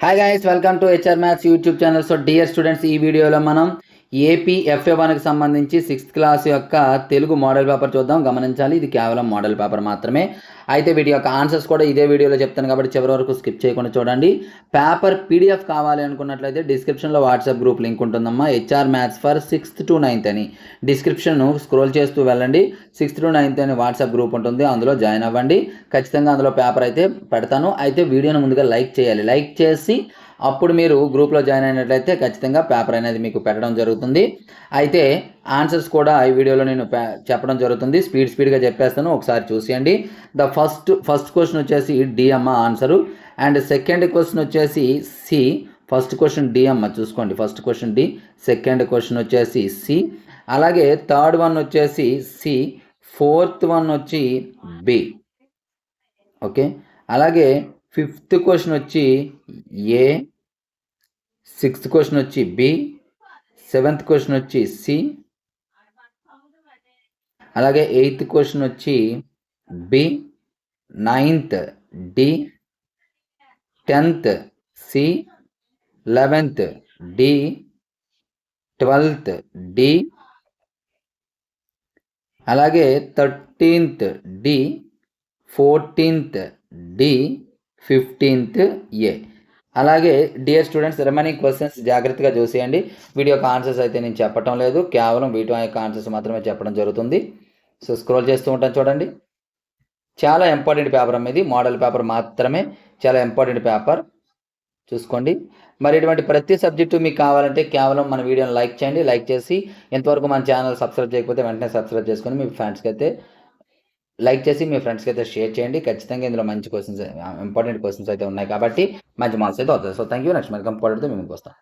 Hi guys, welcome to HR maths YouTube channel. So dear students, ఈ వీడియోలో మనం AP FA1కి సంబంధించి 6th క్లాస్ యొక్క తెలుగు మోడల్ పేపర్ చూద్దాం. గమనించాలి, ఇది కేవలం మోడల్ పేపర్ మాత్రమే. అయితే వీటి యొక్క ఆన్సర్స్ కూడా ఇదే వీడియోలో చెప్తాను కాబట్టి చివరి వరకు స్కిప్ చేయకుండా చూడండి. పేపర్ PDF కావాలి అనుకున్నట్లయితే డిస్క్రిప్షన్లో వాట్సాప్ గ్రూప్ లింక్ ఉంటుందమ్మా. HR maths for 6th to 9th అని డిస్క్రిప్షన్ స్క్రోల్ చేస్తూ వెళ్ళండి. 6th to 9th అని వాట్సాప్ గ్రూప్ ఉంటుంది, అందులో జాయిన్ అవ్వండి. ఖచ్చితంగా అందులో పేపర్ అయితే పెడతాను. అయితే వీడియోని ముందుగా లైక్ చేయాలి. లైక్ చేసి అప్పుడు మీరు గ్రూప్లో జాయిన్ అయినట్లయితే ఖచ్చితంగా పేపర్ అనేది మీకు పెట్టడం జరుగుతుంది. అయితే ఆన్సర్స్ కూడా ఈ వీడియోలో నేను చెప్పడం జరుగుతుంది. స్పీడ్గా చెప్పేస్తాను, ఒకసారి చూసేయండి. ద ఫస్ట్ క్వశ్చన్ వచ్చేసి డి అమ్మ ఆన్సరు, అండ్ సెకండ్ క్వశ్చన్ వచ్చేసి సి. ఫస్ట్ క్వశ్చన్ డి అమ్మ చూసుకోండి, first question D, second question వచ్చేసి సి, అలాగే థర్డ్ వన్ వచ్చేసి సి, ఫోర్త్ వన్ వచ్చి బి. ఓకే, అలాగే ఫిఫ్త్ క్వశ్చన్ వచ్చి ఏ, సిక్స్త్ క్వశ్చన్ వచ్చి బి, సెవెంత్ క్వశ్చన్ వచ్చి సి, అలాగే ఎయిత్ క్వశ్చన్ వచ్చి B, ninth D, 10th C, 11th D, 12th D, అలాగే 13th D, 14th D, 15th ఏ. అలాగే డియర్ స్టూడెంట్స్, రిమైనింగ్ క్వశ్చన్స్ జాగ్రత్తగా చూసేయండి. వీడియో యొక్క ఆన్సర్స్ అయితే నేను చెప్పటం లేదు, కేవలం వీటి యొక్క ఆన్సర్స్ మాత్రమే చెప్పడం జరుగుతుంది. సో స్క్రోల్ చేస్తూ ఉంటాను చూడండి. చాలా ఇంపార్టెంట్ పేపర్ అమ్మ, ఇది మోడల్ పేపర్ మాత్రమే, చాలా ఇంపార్టెంట్ పేపర్ చూసుకోండి. మరి ఇటువంటి ప్రతి సబ్జెక్టు మీకు కావాలంటే కేవలం మన వీడియోని లైక్ చేయండి. లైక్ చేసి ఇంతవరకు మన ఛానల్ సబ్స్క్రైబ్ చేయకపోతే వెంటనే సబ్స్క్రైబ్ చేసుకొని మీ ఫ్రెండ్స్కి అయితే లైక్ చేసి మీ ఫ్రెండ్స్కి అయితే షేర్ చేయండి. ఖచ్చితంగా ఇందులో మంచి క్వశ్చన్స్, ఇంపార్టెంట్ క్వశ్చన్స్ అయితే ఉన్నాయి కాబట్టి మంచి మార్క్స్ అయితే వస్తాయి. So thank you. నెక్స్ట్ మరి కంప్లీట్తో మేము వస్తాం.